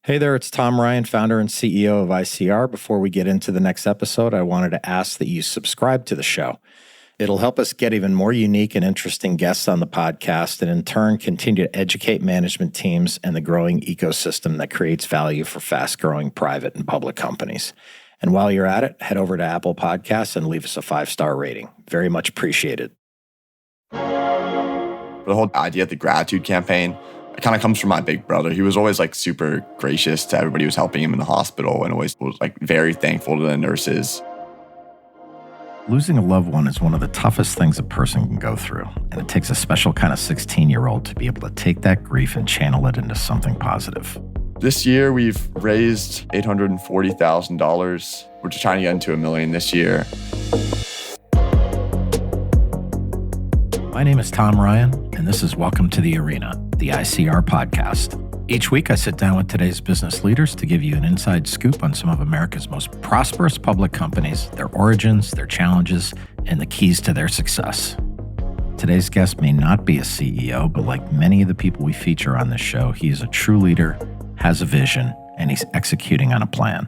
Hey there, it's Tom Ryan, founder and CEO of ICR. Before we get into the next episode, I wanted to ask that you subscribe to the show. It'll help us get even more unique and interesting guests on the podcast and in turn continue to educate management teams and the growing ecosystem that creates value for fast-growing private and public companies. And while you're at it, head over to Apple Podcasts and leave us a 5-star rating. Very much appreciated. The whole idea of the gratitude campaign, it kind of comes from my big brother. He was always super gracious to everybody who was helping him in the hospital and always was very thankful to the nurses. Losing a loved one is one of the toughest things a person can go through, and it takes a special kind of 16-year-old to be able to take that grief and channel it into something positive. This year, we've raised $840,000. We're just trying to get into $1 million this year. My name is Tom Ryan, and this is Welcome to the Arena, the ICR podcast. Each week, I sit down with today's business leaders to give you an inside scoop on some of America's most prosperous public companies, their origins, their challenges, and the keys to their success. Today's guest may not be a CEO, but like many of the people we feature on this show, he is a true leader, has a vision, and he's executing on a plan.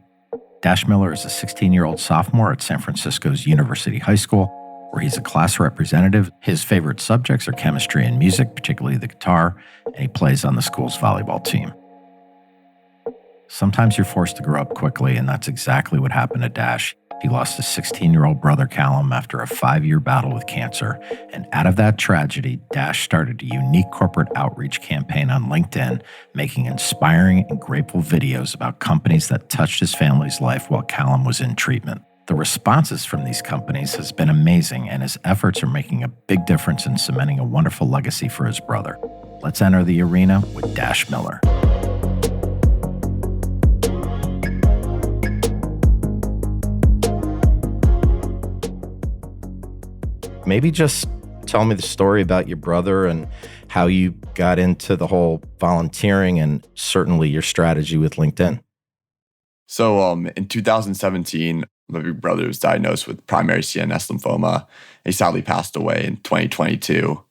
Dash Miller is a 16-year-old sophomore at San Francisco's University High School, where he's a class representative. His favorite subjects are chemistry and music, particularly the guitar, and he plays on the school's volleyball team. Sometimes you're forced to grow up quickly, and that's exactly what happened to Dash. He lost his 16-year-old brother, Callum, after a 5-year battle with cancer, and out of that tragedy, Dash started a unique corporate outreach campaign on LinkedIn, making inspiring and grateful videos about companies that touched his family's life while Callum was in treatment. The responses from these companies has been amazing, and his efforts are making a big difference in cementing a wonderful legacy for his brother. Let's enter the arena with Dash Miller. Maybe just tell me the story about your brother and how you got into the whole volunteering and certainly your strategy with LinkedIn. So in 2017, my big brother was diagnosed with primary CNS lymphoma. He sadly passed away in 2022.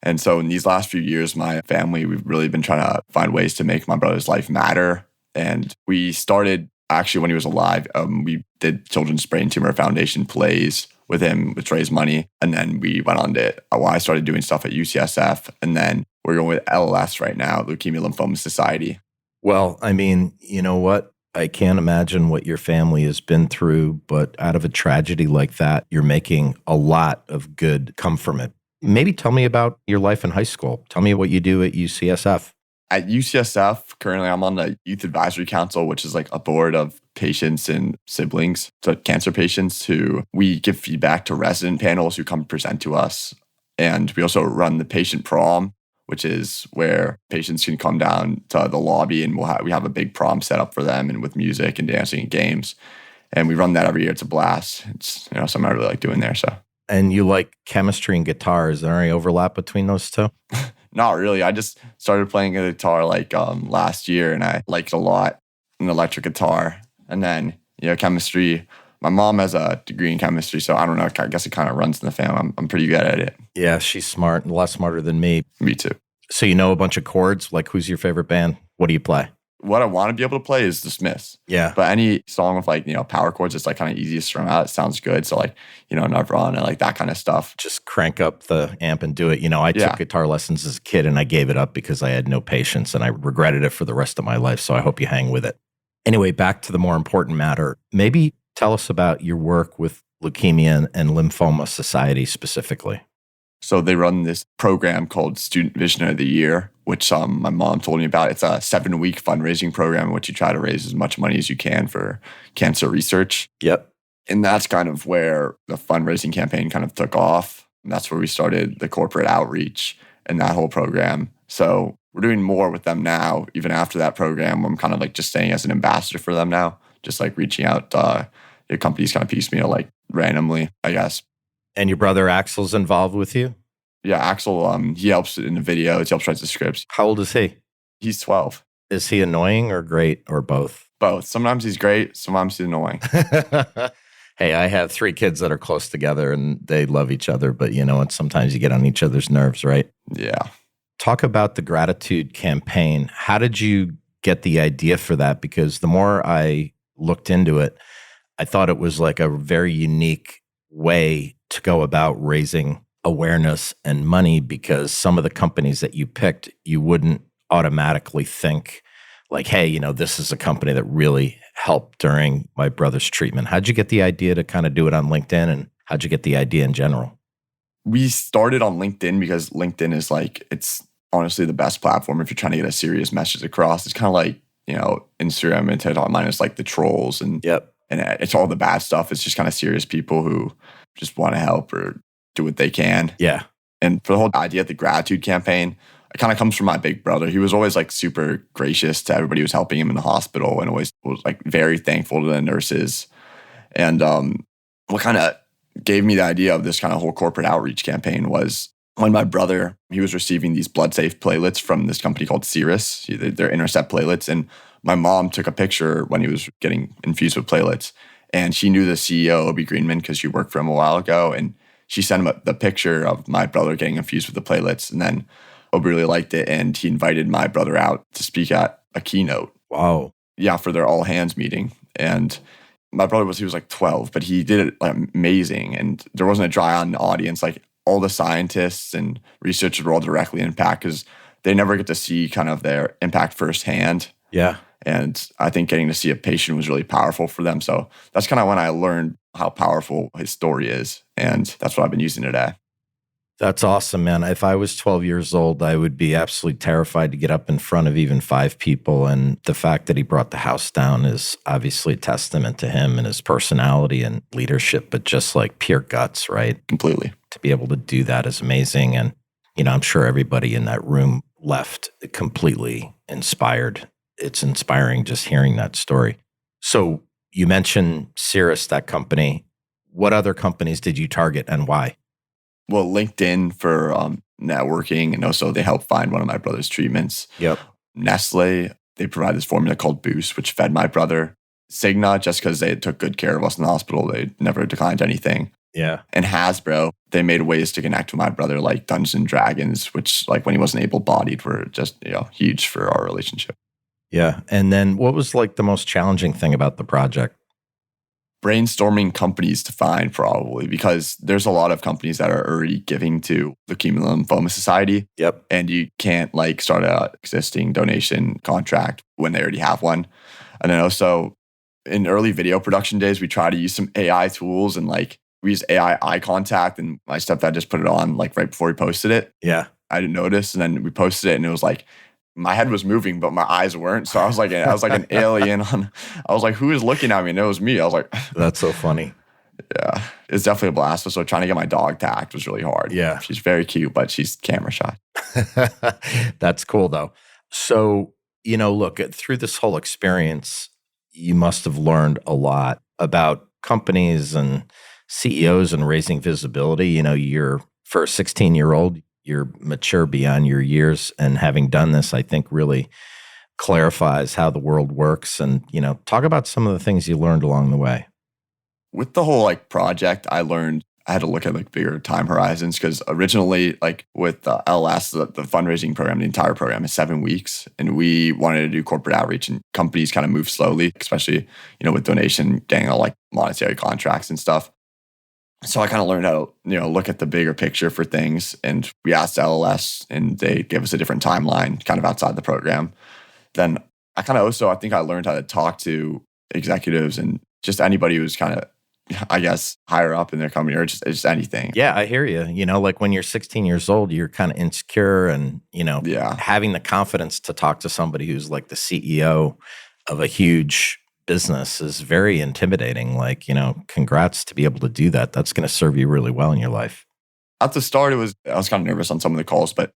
And so in these last few years, my family, we've really been trying to find ways to make my brother's life matter. And we started, actually, when he was alive, we did Children's Brain Tumor Foundation plays with him, which raised money. And then we went on to, I started doing stuff at UCSF. And then we're going with LLS right now, Leukemia Lymphoma Society. Well, I mean, you know what? I can't imagine what your family has been through, but out of a tragedy like that, you're making a lot of good come from it. Maybe tell me about your life in high school. Tell me what you do at UCSF. At UCSF, currently I'm on the Youth Advisory Council, which is a board of patients and siblings to cancer patients who we give feedback to resident panels who come present to us. And we also run the patient prom, which is where patients can come down to the lobby and we have a big prom set up for them and with music and dancing and games. And we run that every year. It's a blast. It's something I really like doing there. So. And you like chemistry and guitar. Is there any overlap between those two? Not really. I just started playing a guitar last year and I liked it a lot, an electric guitar. And then, chemistry. My mom has a degree in chemistry, so I don't know. I guess it kind of runs in the family. I'm pretty good at it. Yeah, she's smart and a lot smarter than me. Me too. So you know a bunch of chords? Like, who's your favorite band? What do you play? What I want to be able to play is the Smiths. Yeah. But any song with power chords, it's kind of easy to strum out. It sounds good. So Nirvana, that kind of stuff. Just crank up the amp and do it. I took guitar lessons as a kid and I gave it up because I had no patience and I regretted it for the rest of my life. So I hope you hang with it. Anyway, back to the more important matter. Maybe tell us about your work with Leukemia and Lymphoma Society specifically. So they run this program called Student Visionary of the Year, which my mom told me about. It's a 7-week fundraising program in which you try to raise as much money as you can for cancer research. Yep. And that's kind of where the fundraising campaign kind of took off. And that's where we started the corporate outreach and that whole program. So we're doing more with them now. Even after that program, I'm kind of just staying as an ambassador for them now, just reaching out your companies kind of piecemeal, randomly, I guess. And your brother Axel's involved with you? Yeah, Axel, he helps in the videos. He helps write the scripts. How old is he? He's 12. Is he annoying or great or both? Both. Sometimes he's great. Sometimes he's annoying. Hey, I have 3 kids that are close together and they love each other, but and sometimes you get on each other's nerves, right? Yeah. Talk about the gratitude campaign. How did you get the idea for that? Because the more I looked into it, I thought it was like a very unique way to go about raising awareness and money, because some of the companies that you picked, you wouldn't automatically think like, hey, this is a company that really helped during my brother's treatment. How'd you get the idea to kind of do it on LinkedIn, and how'd you get the idea in general? We started on LinkedIn because LinkedIn is it's honestly the best platform if you're trying to get a serious message across. It's kind of like, Instagram and TikTok minus like the trolls and Yep. and it's all the bad stuff. It's just kind of serious people who just want to help or do what they can. Yeah. And for the whole idea of the gratitude campaign, it kind of comes from my big brother. He was always like super gracious to everybody who was helping him in the hospital, and always was like very thankful to the nurses. And what kind of gave me the idea of this kind of whole corporate outreach campaign was when my brother, he was receiving these blood safe platelets from this company called Cirrus. They're Intercept platelets. And my mom took a picture when he was getting infused with platelets. And she knew the CEO, Obi Greenman, because she worked for him a while ago. And she sent him the picture of my brother getting infused with the platelets. And then Obi really liked it. And he invited my brother out to speak at a keynote. Wow. Yeah, for their all hands meeting. And my brother he was like 12, but he did it like amazing. And there wasn't a dry eye in the audience. Like all the scientists and researchers were all directly impacted because they never get to see kind of their impact firsthand. Yeah. And I think getting to see a patient was really powerful for them. So that's kind of when I learned how powerful his story is. And that's what I've been using today. That's awesome, man. If I was 12 years old, I would be absolutely terrified to get up in front of even 5 people. And the fact that he brought the house down is obviously a testament to him and his personality and leadership, but just like pure guts, right? Completely. To be able to do that is amazing. And, I'm sure everybody in that room left completely inspired. It's inspiring just hearing that story. So you mentioned Cirrus, that company. What other companies did you target and why? Well, LinkedIn for networking, and also they helped find one of my brother's treatments. Yep. Nestlé, they provide this formula called Boost, which fed my brother. Cigna, just because they took good care of us in the hospital, they never declined anything. Yeah. And Hasbro, they made ways to connect with my brother, like Dungeons and Dragons, which like when he wasn't able-bodied were just huge for our relationship. Yeah. And then what was like the most challenging thing about the project? Brainstorming companies to find, probably, because there's a lot of companies that are already giving to Leukemia and Lymphoma Society. Yep. And you can't like start an existing donation contract when they already have one. And then also in early video production days, we try to use some AI tools, and like we use AI eye contact, and my stepdad just put it on like right before he posted it. Yeah. I didn't notice. And then we posted it and it was like, my head was moving, but my eyes weren't. So I was like an alien I was like, who is looking at me? And it was me. I was like, that's so funny. Yeah, it's definitely a blast. So trying to get my dog to act was really hard. Yeah. She's very cute, but she's camera shy. That's cool though. So, look, through this whole experience, you must have learned a lot about companies and CEOs and raising visibility. You're for a 16-year-old, you're mature beyond your years, and having done this, I think really clarifies how the world works. And, talk about some of the things you learned along the way. With the whole project, I learned I had to look at bigger time horizons, because originally with LS, the fundraising program, the entire program is 7 weeks, and we wanted to do corporate outreach, and companies kind of move slowly, especially with donation, getting all monetary contracts and stuff. So I kind of learned how to, look at the bigger picture for things. And we asked LLS and they gave us a different timeline kind of outside the program. Then I think I learned how to talk to executives and just anybody who's kind of, I guess, higher up in their company, or just anything. Yeah, I hear you. When you're 16 years old, you're kind of insecure, and, having the confidence to talk to somebody who's like the CEO of a huge business is very intimidating. Congrats to be able to do that. That's going to serve you really well in your life. At the start, I was kind of nervous on some of the calls, but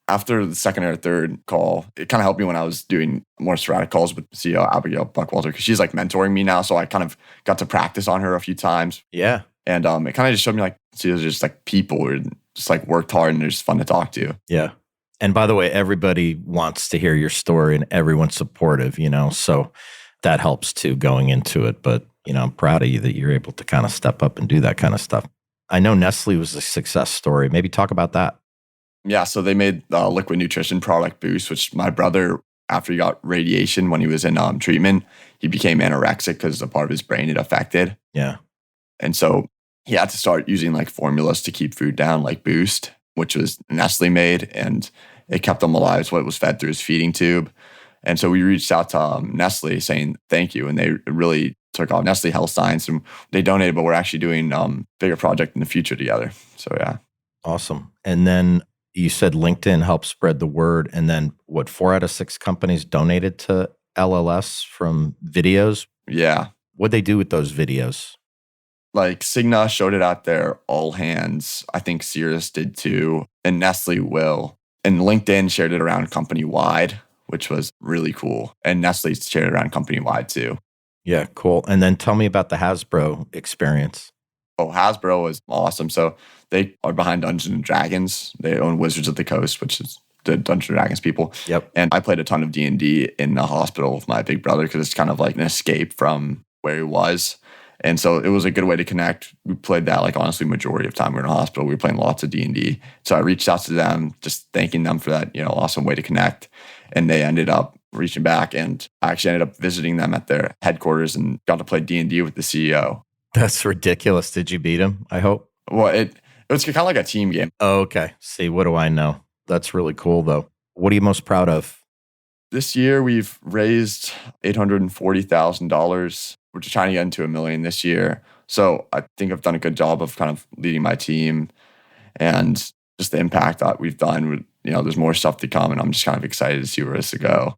after the second or third call, it kind of helped me when I was doing more sporadic calls with CEO Abigail Buckwalter, because she's mentoring me now. So I kind of got to practice on her a few times. Yeah. And it kind of just showed me CEOs are just people who are just worked hard and they're just fun to talk to. Yeah. And by the way, everybody wants to hear your story and everyone's supportive, so that helps too going into it. But, I'm proud of you that you're able to kind of step up and do that kind of stuff. I know Nestlé was a success story. Maybe talk about that. Yeah, so they made the liquid nutrition product Boost, which my brother after he got radiation when he was in treatment, he became anorexic because the part of his brain it affected. Yeah. And so he had to start using like formulas to keep food down, like Boost, which was Nestle made, and it kept him alive. It's what was fed through his feeding tube. And so we reached out to Nestle saying thank you, and they really took off. Nestle Health Science, and they donated, but we're actually doing bigger project in the future together. So yeah. Awesome. And then you said LinkedIn helped spread the word. And then 4 out of 6 companies donated to LLS from videos? Yeah. What'd they do with those videos? Like Cigna showed it at their all hands. I think Cirrus did too, and Nestle will. And LinkedIn shared it around company wide, which was really cool. And Nestle shared it around company wide too. Yeah, cool. And then tell me about the Hasbro experience. Oh, Hasbro was awesome. So they are behind Dungeons and Dragons. They own Wizards of the Coast, which is the Dungeons and Dragons people. Yep. And I played a ton of D&D in the hospital with my big brother because it's kind of like an escape from where he was. And so it was a good way to connect. We played that like honestly majority of time we were in a hospital. We were playing lots of D&D. So I reached out to them, just thanking them for that, awesome way to connect. And they ended up reaching back, and I actually ended up visiting them at their headquarters and got to play D&D with the CEO. That's ridiculous. Did you beat him, I hope? Well, it was kind of like a team game. Oh, okay. See, what do I know? That's really cool though. What are you most proud of? This year we've raised $840,000. We're just trying to get into $1 million this year. So I think I've done a good job of kind of leading my team and just the impact that we've done. There's more stuff to come, and I'm just kind of excited to see where this to go.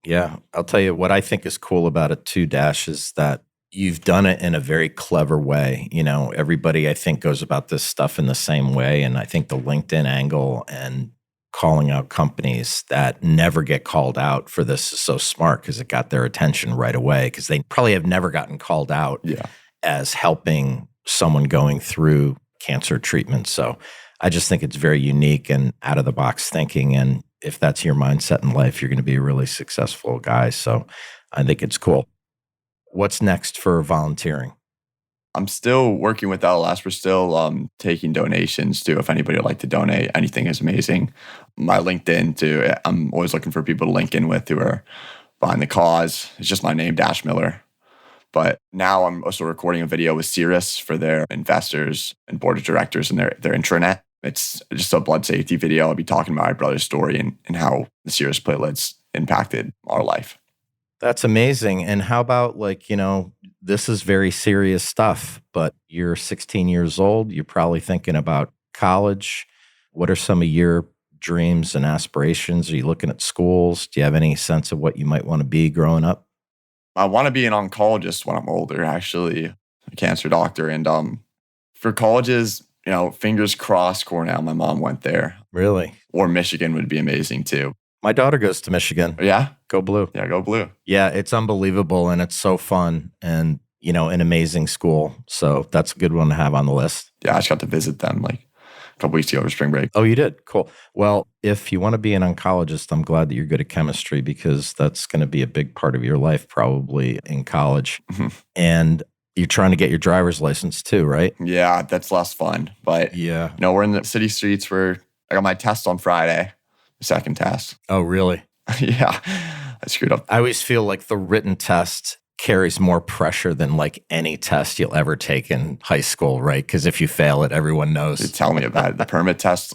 Yeah. I'll tell you what I think is cool about it too, Dash, is that you've done it in a very clever way. Everybody I think goes about this stuff in the same way. And I think the LinkedIn angle and calling out companies that never get called out for this is so smart because it got their attention right away, because they probably have never gotten called out as helping someone going through cancer treatment. So I just think it's very unique and out of the box thinking. And if that's your mindset in life, you're going to be a really successful guy. So I think it's cool. What's next for volunteering? I'm still working with LLS. We're still taking donations too. If anybody would like to donate, anything is amazing. My LinkedIn too. I'm always looking for people to link in with who are behind the cause. It's just my name, Dash Miller. But now I'm also recording a video with Cirrus for their investors and board of directors and their intranet. It's just a blood safety video. I'll be talking about my brother's story and how the Cirrus platelets impacted our life. That's amazing. And how about this is very serious stuff, but you're 16 years old. You're probably thinking about college. What are some of your dreams and aspirations? Are you looking at schools? Do you have any sense of what you might want to be growing up? I want to be an oncologist when I'm older, actually, a cancer doctor. And for colleges, fingers crossed, Cornell. My mom went there. Really? Or Michigan would be amazing too. My daughter goes to Michigan. Yeah? Go Blue. Yeah, go Blue. Yeah, it's unbelievable, and it's so fun, and, an amazing school. So that's a good one to have on the list. Yeah, I just got to visit them like a couple weeks ago over spring break. Oh, you did? Cool. Well, if you want to be an oncologist, I'm glad that you're good at chemistry, because that's going to be a big part of your life probably in college. Mm-hmm. And you're trying to get your driver's license too, right? Yeah, that's less fun. But, yeah, we're in the city streets where I got my test on Friday. Second test. Oh, really? Yeah. I screwed up. I always feel like the written test carries more pressure than like any test you'll ever take in high school, right? Because if you fail it, everyone knows. Dude, tell me about it. The permit test,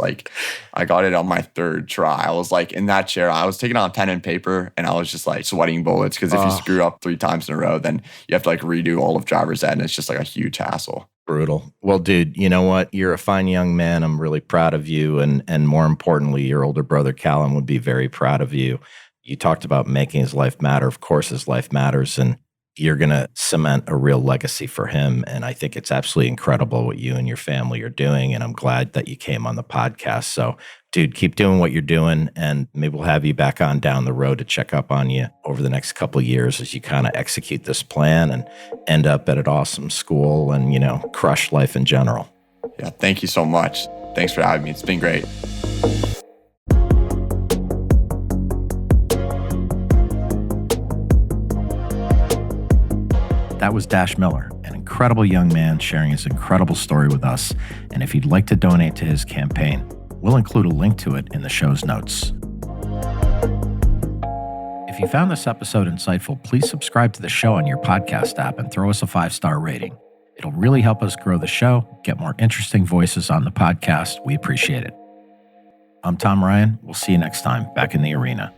I got it on my third try. I was in that chair. I was taking on pen and paper, and I was just sweating bullets because if you screw up 3 times in a row, then you have to redo all of driver's ed, and it's just a huge hassle. Brutal. Well, dude, you know what? You're a fine young man. I'm really proud of you. And more importantly, your older brother, Callum, would be very proud of you. You talked about making his life matter. Of course, his life matters. And you're going to cement a real legacy for him. And I think it's absolutely incredible what you and your family are doing. And I'm glad that you came on the podcast. So, dude, keep doing what you're doing. And maybe we'll have you back on down the road to check up on you over the next couple of years as you kind of execute this plan and end up at an awesome school and, crush life in general. Yeah, thank you so much. Thanks for having me. It's been great. That was Dash Miller, an incredible young man sharing his incredible story with us. And if you'd like to donate to his campaign, we'll include a link to it in the show's notes. If you found this episode insightful, please subscribe to the show on your podcast app and throw us a 5-star rating. It'll really help us grow the show, get more interesting voices on the podcast. We appreciate it. I'm Tom Ryan. We'll see you next time back in the arena.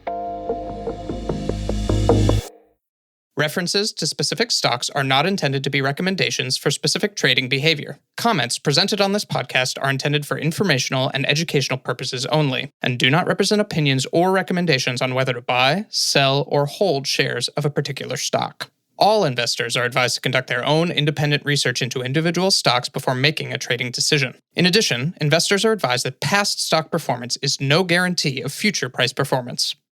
References to specific stocks are not intended to be recommendations for specific trading behavior. Comments presented on this podcast are intended for informational and educational purposes only, and do not represent opinions or recommendations on whether to buy, sell, or hold shares of a particular stock. All investors are advised to conduct their own independent research into individual stocks before making a trading decision. In addition, investors are advised that past stock performance is no guarantee of future price performance.